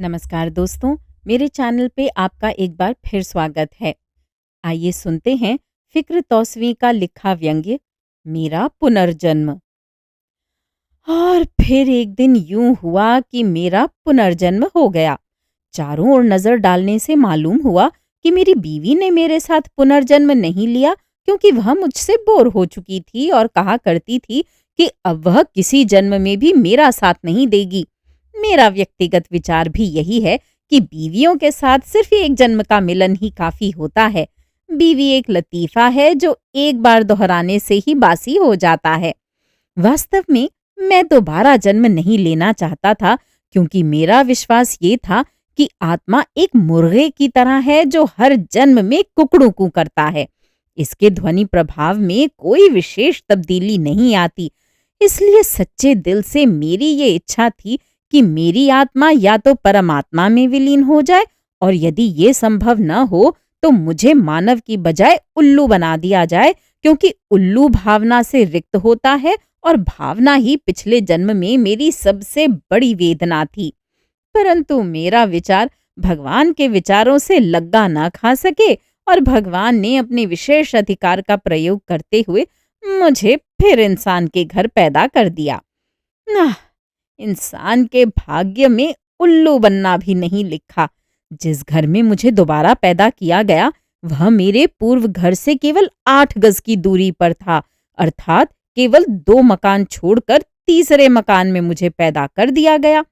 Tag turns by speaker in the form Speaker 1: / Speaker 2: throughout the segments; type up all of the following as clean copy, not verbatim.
Speaker 1: नमस्कार दोस्तों, मेरे चैनल पे आपका एक बार फिर स्वागत है। आइए सुनते हैं फ़िक्र तौसवी का लिखा व्यंग्य मेरा पुनर्जन्म। और फिर एक दिन यूं हुआ कि मेरा पुनर्जन्म हो गया। चारों ओर नजर डालने से मालूम हुआ कि मेरी बीवी ने मेरे साथ पुनर्जन्म नहीं लिया, क्योंकि वह मुझसे बोर हो चुकी थी और कहा करती थी कि अब वह किसी जन्म में भी मेरा साथ नहीं देगी। मेरा व्यक्तिगत विचार भी यही है कि बीवियों के साथ सिर्फ एक जन्म का मिलन ही काफी होता है। बीवी एक लतीफा है जो एक बार दोहराने से ही बासी हो जाता है। वास्तव में मैं दोबारा जन्म नहीं लेना चाहता था, क्योंकि मेरा विश्वास ये था कि आत्मा एक मुर्गे की तरह है जो हर जन्म में कुकड़ू करता है। इसके ध्वनि प्रभाव में कोई विशेष तब्दीली नहीं आती। इसलिए सच्चे दिल से मेरी ये इच्छा थी कि मेरी आत्मा या तो परमात्मा में विलीन हो जाए, और यदि ये संभव न हो तो मुझे मानव की बजाय उल्लू बना दिया जाए, क्योंकि उल्लू भावना से रिक्त होता है और भावना ही पिछले जन्म में मेरी सबसे बड़ी वेदना थी। परंतु मेरा विचार भगवान के विचारों से लग्गा न खा सके, और भगवान ने अपने विशेष अधिकार का प्रयोग करते हुए मुझे फिर इंसान के घर पैदा कर दिया। ना, इंसान के भाग्य में उल्लू बनना भी नहीं लिखा। जिस घर में मुझे दोबारा पैदा किया गया, वह मेरे पूर्व घर से केवल 8 गज की दूरी पर था, अर्थात केवल 2 मकान छोड़कर तीसरे मकान में मुझे पैदा कर दिया गया।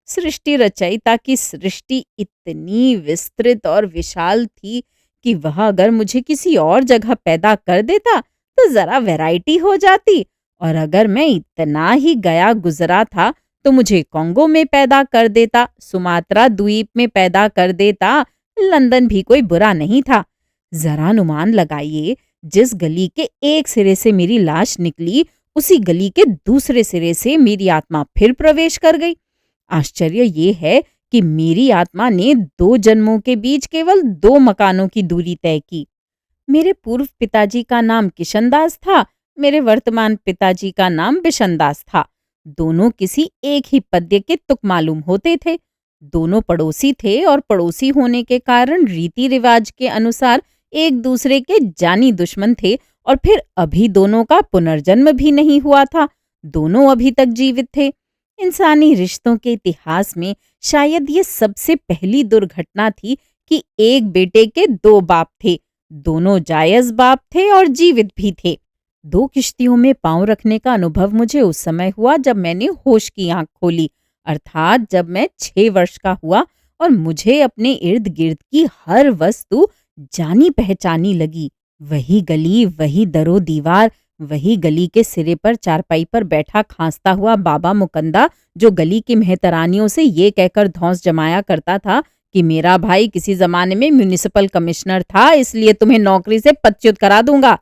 Speaker 1: सृष्टि रचयिता की सृष्टि इतनी विस्तृत और विशाल थी कि वह अगर मुझे किसी और जगह पैदा कर देता तो जरा वैरायटी हो जाती, और अगर मैं इतना ही गया गुजरा था तो मुझे कांगो में पैदा कर देता, सुमात्रा द्वीप में पैदा कर देता, लंदन भी कोई बुरा नहीं था। जरा अनुमान लगाइए, जिस गली के एक सिरे से मेरी लाश निकली, उसी गली के दूसरे सिरे से मेरी आत्मा फिर प्रवेश कर गई। आश्चर्य ये है कि मेरी आत्मा ने 2 जन्मों के बीच केवल 2 मकानों की दूरी तय की। मेरे पूर्व पिताजी का नाम किशनदास था, मेरे वर्तमान पिताजी का नाम बिशनदास था। दोनों किसी एक ही पद्य के तुक मालूम होते थे। दोनों पड़ोसी थे और पड़ोसी होने के कारण रीति रिवाज के अनुसार एक दूसरे के जानी दुश्मन थे, और फिर अभी दोनों का पुनर्जन्म भी नहीं हुआ था। दोनों अभी तक जीवित थे। इंसानी रिश्तों के इतिहास में शायद ये सबसे पहली दुर्घटना थी कि एक बेटे के 2 बाप थे। दोनों जायज बाप थे और जीवित भी थे। 2 किश्तियों में पांव रखने का अनुभव मुझे उस समय हुआ जब मैंने होश की आंख खोली, अर्थात जब मैं 6 वर्ष का हुआ और मुझे अपने इर्द गिर्द की हर वस्तु जानी पहचानी लगी। वही गली, वही दरो दीवार, वही गली के सिरे पर चारपाई पर बैठा खांसता हुआ बाबा मुकंदा, जो गली की मेहतरानियों से ये कहकर धौंस जमाया करता था कि मेरा भाई किसी जमाने में म्युनिसिपल कमिश्नर था, इसलिए तुम्हें नौकरी से पदच्युत करा दूंगा।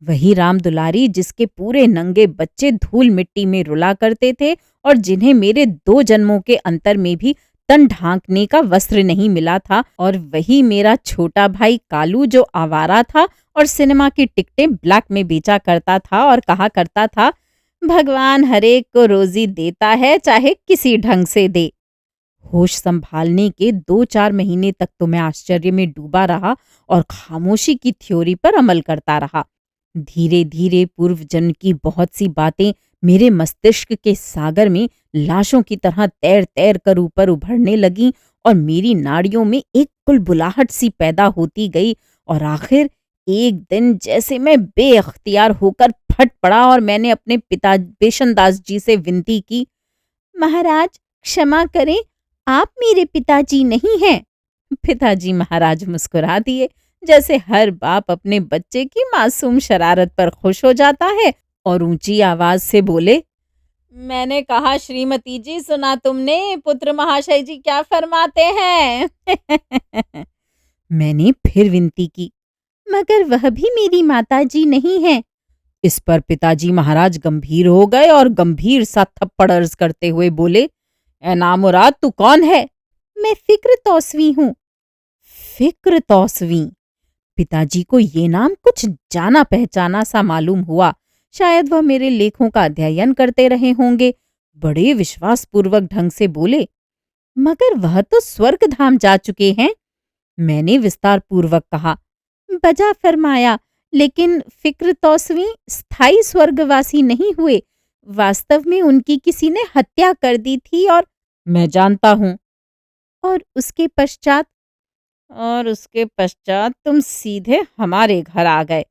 Speaker 1: वही राम दुलारी, जिसके पूरे नंगे बच्चे धूल मिट्टी में रुला करते थे और जिन्हें मेरे 2 जन्मों के अंतर में भी तन ढांकने का वस्त्र नहीं मिला था। और वही मेरा छोटा भाई कालू, जो आवारा था और सिनेमा की टिकटें ब्लैक में बेचा करता था और कहा करता था, भगवान हरेक को रोजी देता है, चाहे किसी ढंग से दे। होश संभालने के 2-4 महीने तक तो मैं आश्चर्य में डूबा रहा और खामोशी की थ्योरी पर अमल करता रहा। धीरे धीरे पूर्व जन्म की बहुत सी बातें मेरे मस्तिष्क के सागर में लाशों की तरह तैर तैर कर ऊपर उभरने लगीं, और मेरी नाड़ियों में एक बुलबुलाहट सी पैदा होती गई। और आखिर एक दिन जैसे मैं बेअख्तियार होकर फट पड़ा और मैंने अपने पिता बेशनदास जी से विनती की, महाराज क्षमा करें, आप मेरे पिताजी नहीं हैं। पिताजी महाराज मुस्कुरा दिए, जैसे हर बाप अपने बच्चे की मासूम शरारत पर खुश हो जाता है, और ऊंची आवाज से बोले, मैंने कहा श्रीमती जी, सुना तुमने? पुत्र महाशय जी क्या फरमाते हैं? मैंने फिर विनती की, मगर वह भी मेरी माताजी नहीं है। इस पर पिताजी महाराज गंभीर हो गए और गंभीर सा थप्पड़ अर्ज करते हुए बोले, ए नामुराद, तू कौन है? मैं फिक्र तौसवी हूँ। फिक्र तौसवी? पिताजी को ये नाम कुछ जाना पहचाना सा मालूम हुआ। शायद वह मेरे लेखों का अध्ययन करते रहे होंगे। बड़े विश्वासपूर्वक ढंग से बोले, मगर वह तो स्वर्ग धाम जा चुके हैं, मैंने विस्तार पूर्वक कहा। बजा फरमाया, लेकिन फिक्र तौसवी स्थायी स्वर्गवासी नहीं हुए। वास्तव में उनकी किसी ने हत्या कर दी थी और मैं जानता हूं। और उसके पश्चात तुम सीधे हमारे घर आ गए।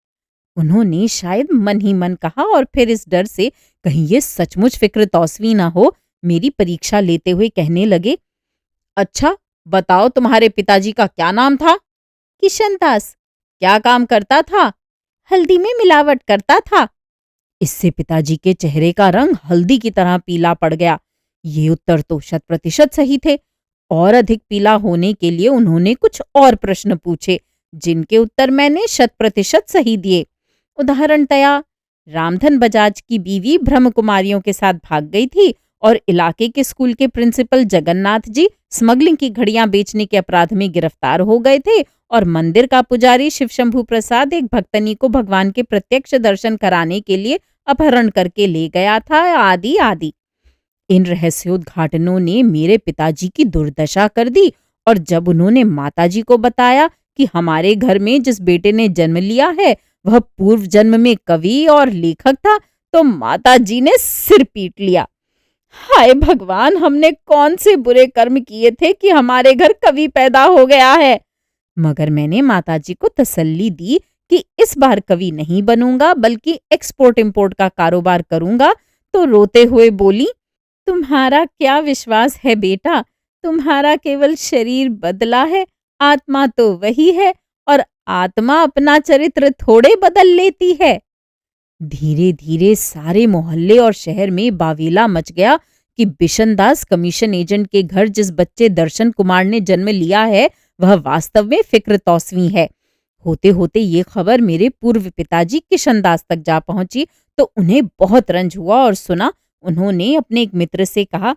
Speaker 1: उन्होंने शायद मन ही मन कहा और फिर इस डर से कहीं ये सचमुच फिक्र तौसवी ना हो, मेरी परीक्षा लेते हुए कहने लगे, अच्छा बताओ तुम्हारे पिताजी का क्या नाम था? किशन दास। क्या काम करता था? हल्दी में मिलावट करता था। इससे पिताजी के चेहरे का रंग हल्दी की तरह पीला पड़ गया। ये उत्तर तो 100% सही थे। और अधिक पीला होने के लिए उन्होंने कुछ और प्रश्न पूछे, जिनके उत्तर मैंने 100% सही दिए। उदाहरणतया, रामधन बजाज की बीवी ब्रह्म कुमारियों के साथ भाग गई थी और इलाके के स्कूल के प्रिंसिपल जगन्नाथ जी स्मगलिंग की घड़ियां बेचने के अपराध में गिरफ्तार हो गए थे और मंदिर का पुजारी शिवशंभू प्रसाद एक भक्तनी को भगवान के प्रत्यक्ष दर्शन कराने के लिए अपहरण करके ले गया था, आदि आदि। इन रहस्योद्घाटनों ने मेरे पिताजी की दुर्दशा कर दी और जब उन्होंने माताजी को बताया कि हमारे घर में जिस बेटे ने जन्म लिया है वह पूर्व जन्म में कवि और लेखक था, तो माताजी ने सिर पीट लिया। हाय भगवान, हमने कौन से बुरे कर्म किए थे कि हमारे घर कवि पैदा हो गया है। मगर मैंने माताजी को तसल्ली दी कि इस बार कवि नहीं बनूंगा बल्कि एक्सपोर्ट इंपोर्ट का कारोबार करूंगा, तो रोते हुए बोली, तुम्हारा क्या विश्वास है बेटा, तुम्हारा केवल शरीर बदला है, आत्मा तो वही है और आत्मा अपना चरित्र थोड़े बदल लेती है। धीरे धीरे सारे मोहल्ले और शहर में बावेला मच गया कि बिशनदास कमीशन एजेंट के घर जिस बच्चे दर्शन कुमार ने जन्म लिया है वह वास्तव में फिक्र तौसवी है। होते होते ये खबर मेरे पूर्व पिताजी किशनदास तक जा पहुंची तो उन्हें बहुत रंज हुआ और सुना उन्होंने अपने एक मित्र से कहा,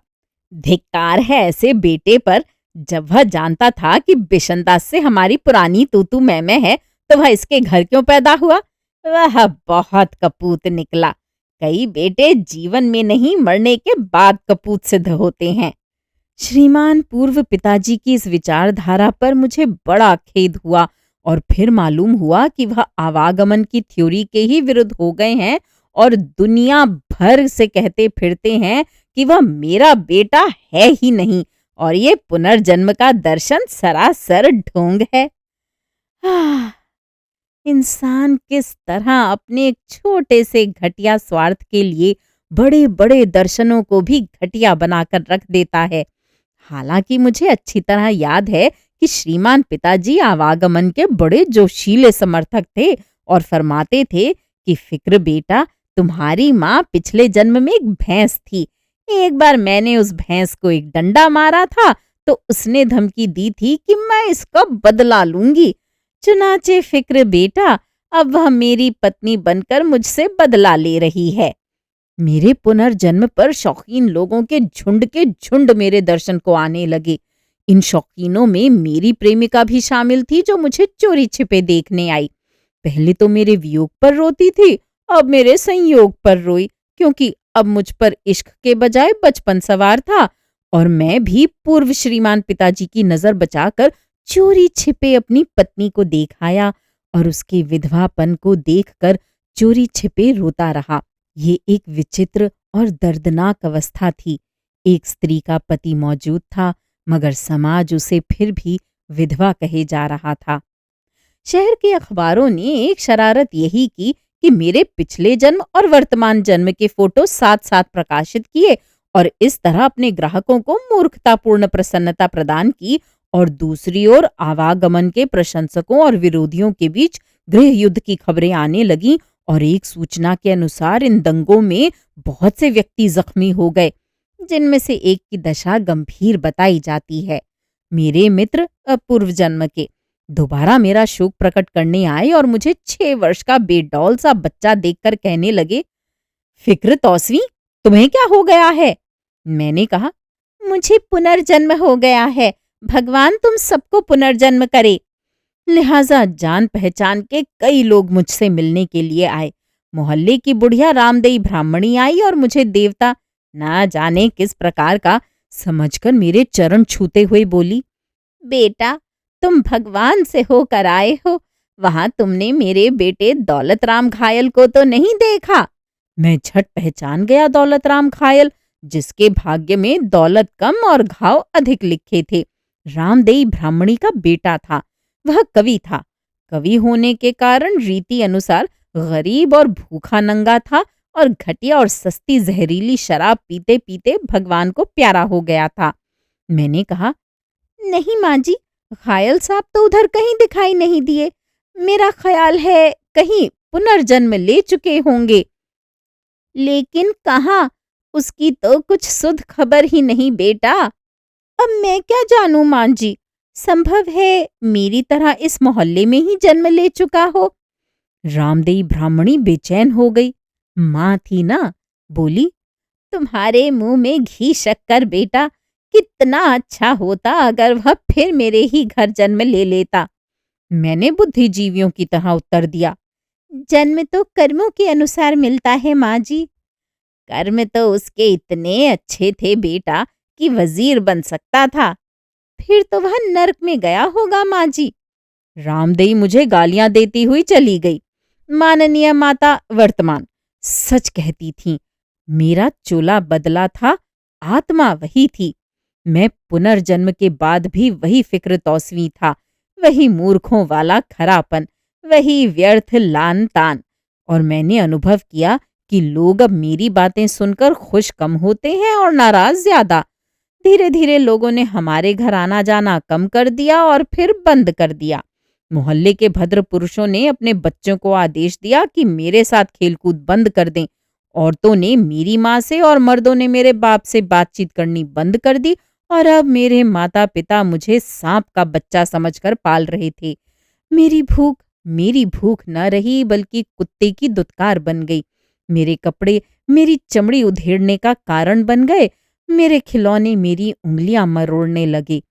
Speaker 1: धिक्कार है ऐसे बेटे पर। जब वह जानता था कि बिशनदास से हमारी पुरानी तू मैं है तो वह इसके घर क्यों पैदा हुआ? वह बहुत कपूत निकला। कई बेटे जीवन में नहीं मरने के बाद कपूत सिद्ध होते हैं। श्रीमान पूर्व पिताजी की इस विचारधारा पर मुझे बड़ा खेद हुआ और फिर मालूम हुआ कि वह आवागमन की थ्योरी के ही विरुद्ध हो गए हैं और दुनिया भर से कहते फिरते हैं कि वह मेरा बेटा है ही नहीं और ये पुनर्जन्म का दर्शन सरासर ढोंग है। इंसान किस तरह अपने एक छोटे से घटिया स्वार्थ के लिए बड़े बड़े दर्शनों को भी घटिया बनाकर रख देता है। हालांकि मुझे अच्छी तरह याद है कि श्रीमान पिताजी आवागमन के बड़े जोशीले समर्थक थे और फरमाते थे कि फिक्र बेटा, तुम्हारी माँ पिछले जन्म में एक भैंस थी। एक बार मैंने उस भैंस को एक डंडा मारा था तो उसने धमकी दी थी कि मैं इसका बदला लूंगी। चुनाचे फिक्र बेटा, अब वह मेरी पत्नी बनकर मुझसे बदला ले रही है। मेरे पुनर्जन्म पर शौकीन लोगों के झुंड मेरे दर्शन को आने लगे। इन शौकीनों में मेरी प्रेमिका भी शामिल थी जो मुझे चोरी छिपे देखने आई। पहले तो मेरे वियोग पर रोती थी, अब मेरे संयोग पर रोई, क्योंकि अब मुझ पर इश्क के बजाय बचपन सवार था और मैं भी पूर्व श्रीमान पिताजी की नजर बचाकर चोरी छिपे अपनी पत्नी को देख आया और उसके विधवापन को देखकर चोरी छिपे रोता रहा। ये एक विचित्र और दर्दनाक अवस्था थी। एक स्त्री का पति मौजूद था मगर समाज उसे फिर भी विधवा कहे जा रहा था। शहर के अखबारों ने एक शरारत यही की कि मेरे पिछले जन्म और वर्तमान जन्म के फोटो साथ साथ प्रकाशित किए और इस तरह अपने ग्राहकों को मूर्खतापूर्ण प्रसन्नता प्रदान की और दूसरी ओर आवागमन के प्रशंसकों और विरोधियों के बीच गृह युद्ध की खबरें आने लगीं और एक सूचना के अनुसार इन दंगों में बहुत से व्यक्ति जख्मी हो गए, जिनमें से एक की दशा गंभीर बताई जाती है। मेरे मित्र पूर्व जन्म के दोबारा मेरा शोक प्रकट करने आए और मुझे 6 वर्ष का बेडौल सा बच्चा देखकर कहने लगे, फिक्र तौसवी, तुम्हें क्या हो गया है? मैंने कहा, मुझे पुनर्जन्म हो गया है। भगवान तुम सबको पुनर्जन्म करे। लिहाजा जान पहचान के कई लोग मुझसे मिलने के लिए आए। मोहल्ले की बुढ़िया रामदेई ब्राह्मणी आई और मुझे देवता ना जाने किस प्रकार का समझकर मेरे चरण छूते हुए बोली, बेटा, तुम भगवान से होकर आए हो। वहां तुमने मेरे बेटे दौलत राम घायल को तो नहीं देखा? मैं झट पहचान गया दौलत राम घायल, जिसके भाग्य में दौलत कम और घाव अधिक लिखे थे। रामदेई ब्राह्मणी का बेटा था। वह कवि था। कवि होने के कारण रीति अनुसार गरीब और भूखा नंगा था और घटिया और सस्ती जहरीली शराब पीते पीते भगवान को प्यारा हो गया था। मैंने कहा, नहीं माँ जी, घायल साहब तो उधर कहीं दिखाई नहीं दिए। मेरा ख्याल है कहीं पुनर्जन्म ले चुके होंगे। लेकिन कहाँ? उसकी तो कुछ सुध खबर ही नहीं बेटा। अब मैं क्या जानूं माँ जी, संभव है मेरी तरह इस मोहल्ले में ही जन्म ले चुका हो। रामदेई ब्राह्मणी बेचैन हो गई। माँ थी ना, बोली, तुम्हारे मुंह में घी शक्कर बेटा। कितना अच्छा होता अगर वह फिर मेरे ही घर जन्म ले लेता। मैंने बुद्धिजीवियों की तरह उत्तर दिया, जन्म तो कर्मों के अनुसार मिलता है माँ जी। कर्म तो उसके इतने अच्छे थे बेटा कि वजीर बन सकता था। फिर तो वह नर्क में गया होगा माँ जी। रामदेई मुझे गालियां देती हुई चली गई। माननीय माता वर्तमान सच कहती थीं। मेरा चोला बदला था, आत्मा वही थी। मैं पुनर्जन्म के बाद भी वही फिक्र तौसवी था, वही मूर्खों वाला खरापन, वही व्यर्थ लान तान। और मैंने अनुभव किया कि लोग अब मेरी बातें सुनकर खुश कम होते हैं और नाराज ज्यादा। धीरे धीरे लोगों ने हमारे घर आना जाना कम कर दिया और फिर बंद कर दिया। मोहल्ले के भद्र पुरुषों ने अपने बच्चों को आदेश दिया कि मेरे साथ खेलकूद बंद कर दें। औरतों ने मेरी माँ से और मर्दों ने मेरे बाप से बातचीत करनी बंद कर दी और अब मेरे माता पिता मुझे सांप का बच्चा समझकर पाल रहे थे। मेरी भूख न रही बल्कि कुत्ते की दुत्कार बन गई। मेरे कपड़े मेरी चमड़ी उधेड़ने का कारण बन गए। मेरे खिलौने मेरी उंगलियां मरोड़ने लगे।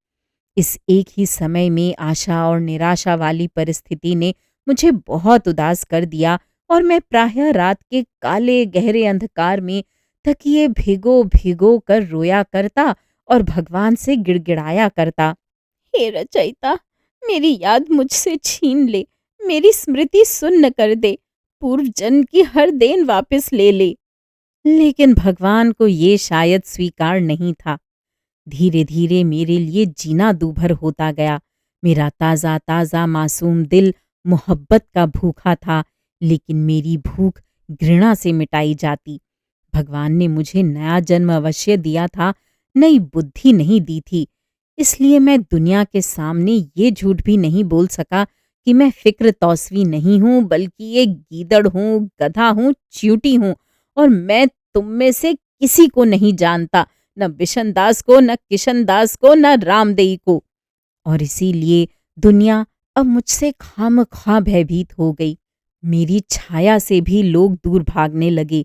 Speaker 1: इस एक ही समय में आशा और निराशा वाली परिस्थिति ने मुझे बहुत उदास कर दिया और मैं प्रायः रात के काले गहरे अंधकार में तकिए भिगो भिगो कर रोया करता और भगवान से गिड़गिड़ाया करता, हे रचयिता, मेरी याद मुझसे छीन ले, मेरी स्मृति सुन्न कर दे, पूर्व जन्म की हर देन वापस ले ले। लेकिन भगवान को ये शायद स्वीकार नहीं था। धीरे धीरे मेरे लिए जीना दूभर होता गया। मेरा ताज़ा ताज़ा मासूम दिल मोहब्बत का भूखा था, लेकिन मेरी भूख घृणा से मिटाई जाती। भगवान ने मुझे नया जन्म अवश्य दिया था, नई बुद्धि नहीं दी थी। इसलिए मैं दुनिया के सामने ये झूठ भी नहीं बोल सका कि मैं फिक्र तौसवी नहीं हूँ, बल्कि एक गीदड़ हूँ, गधा हूँ, च्यूटी हूँ और मैं तुम में से किसी को नहीं जानता, न बिशन दास को, न किशन दास को, न रामदेई को। और इसीलिए दुनिया अब मुझसे खामख्वाह भयभीत हो गई। मेरी छाया से भी लोग दूर भागने लगे।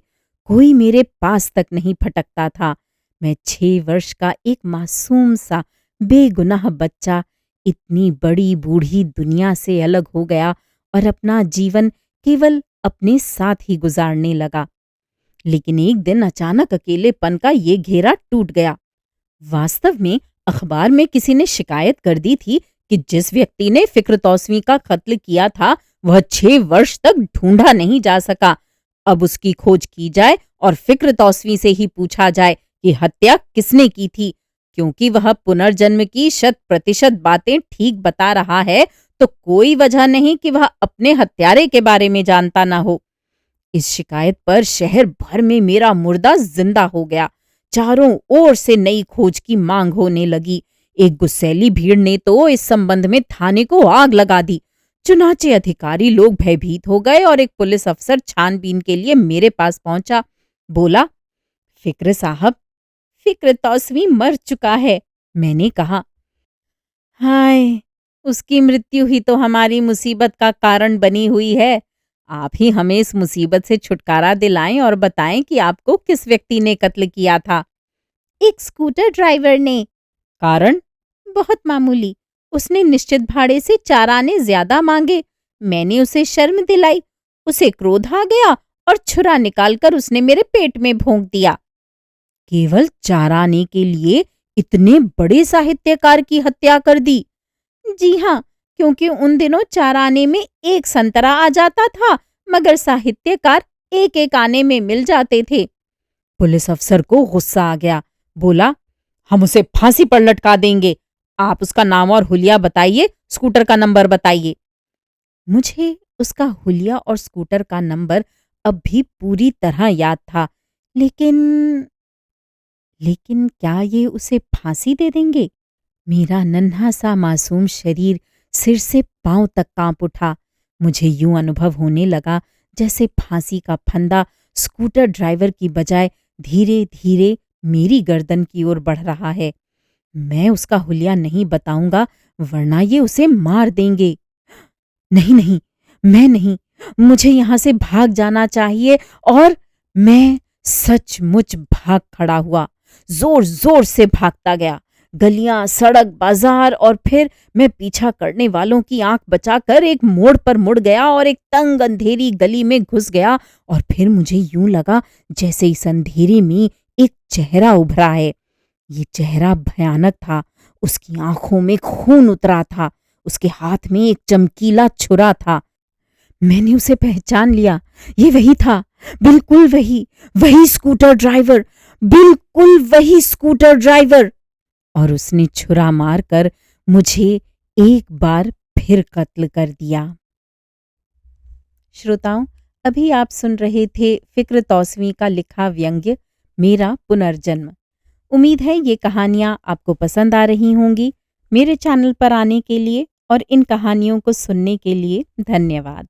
Speaker 1: कोई मेरे पास तक नहीं फटकता था। मैं 6 वर्ष का एक मासूम सा बेगुनाह बच्चा इतनी बड़ी बूढ़ी दुनिया से अलग हो गया और अपना जीवन केवल अपने साथ ही गुजारने लगा। लेकिन एक दिन अचानक अकेलेपन का ये घेरा टूट गया। वास्तव में अखबार में किसी ने शिकायत कर दी थी कि जिस व्यक्ति ने फिक्र तौसवी का कत्ल किया था वह 6 वर्ष तक ढूंढा नहीं जा सका। अब उसकी खोज की जाए और फिक्र तौसवी से ही पूछा जाए कि हत्या किसने की थी। क्योंकि वह पुनर्जन्म की 100% बातें ठीक बता रहा है, तो कोई वजह नहीं कि वह अपने हत्यारे के बारे में जानता ना हो। इस शिकायत पर शहर भर में मेरा मुर्दा जिंदा हो गया। चारों ओर से नई खोज की मांग होने लगी। एक गुस्सैली भीड़ ने तो इस संबंध में थाने को आग लगा दी। चुनाचे अधिकारी लोग भयभीत हो गए और एक पुलिस अफसर छानबीन के लिए मेरे पास पहुंचा। बोला, फिक्र साहब, फिक्र तौसवी मर चुका है। मैंने कहा, हाय, उसकी मृत्यु ही तो हमारी मुसीबत का कारण बनी हुई है। आप ही हमें इस मुसीबत से छुटकारा दिलाएं और बताएं कि आपको किस व्यक्ति ने कत्ल किया था। एक स्कूटर ड्राइवर ने। कारण? बहुत मामूली। उसने निश्चित भाड़े से 4 आने ज्यादा मांगे। मैंने उसे शर्म दिलाई। उसे क्रोध आ गया और छुरा निकालकर उसने मेरे पेट में भोंक दिया। केवल 4 आने के लिए इतने बड़े साहित्यकार की हत्या कर दी? जी हाँ, क्योंकि उन दिनों 4 आने में एक संतरा आ जाता था, मगर साहित्यकार एक-एक आने में मिल जाते थे। पुलिस अफसर को गुस्सा आ गया। बोला, हम उसे फांसी पर लटका देंगे। आप उसका नाम और हुलिया बताइए, स्कूटर का नंबर बताइए। मुझे उसका हुलिया और स्कूटर का नंबर अब भी पूरी तरह याद था, लेकिन लेकिन क्या ये उसे फांसी दे देंगे? मेरा नन्हा सा मासूम शरीर सिर से पांव तक कांप उठा। मुझे यूं अनुभव होने लगा जैसे फांसी का फंदा स्कूटर ड्राइवर की बजाय धीरे धीरे मेरी गर्दन की ओर बढ़ रहा है। मैं उसका हुलिया नहीं बताऊंगा, वरना ये उसे मार देंगे। नहीं नहीं, मैं नहीं, मुझे यहां से भाग जाना चाहिए। और मैं सचमुच भाग खड़ा हुआ, जोर जोर से भागता गया। गलियां, सड़क, बाजार, और फिर मैं पीछा करने वालों की आंख बचाकर एक मोड़ पर मुड़ गया और एक तंग अंधेरी गली में घुस गया। और फिर मुझे यूं लगा जैसे इस अंधेरे में एक चेहरा उभरा है। ये चेहरा भयानक था। उसकी आंखों में खून उतरा था। उसके हाथ में एक चमकीला छुरा था। मैंने उसे पहचान लिया। ये वही था, बिल्कुल वही, वही स्कूटर ड्राइवर, बिल्कुल वही स्कूटर ड्राइवर। और उसने छुरा मारकर मुझे एक बार फिर कत्ल कर दिया। श्रोताओं, अभी आप सुन रहे थे फिक्र तौसवी का लिखा व्यंग्य मेरा पुनर्जन्म। उम्मीद है ये कहानियाँ आपको पसंद आ रही होंगी। मेरे चैनल पर आने के लिए और इन कहानियों को सुनने के लिए धन्यवाद।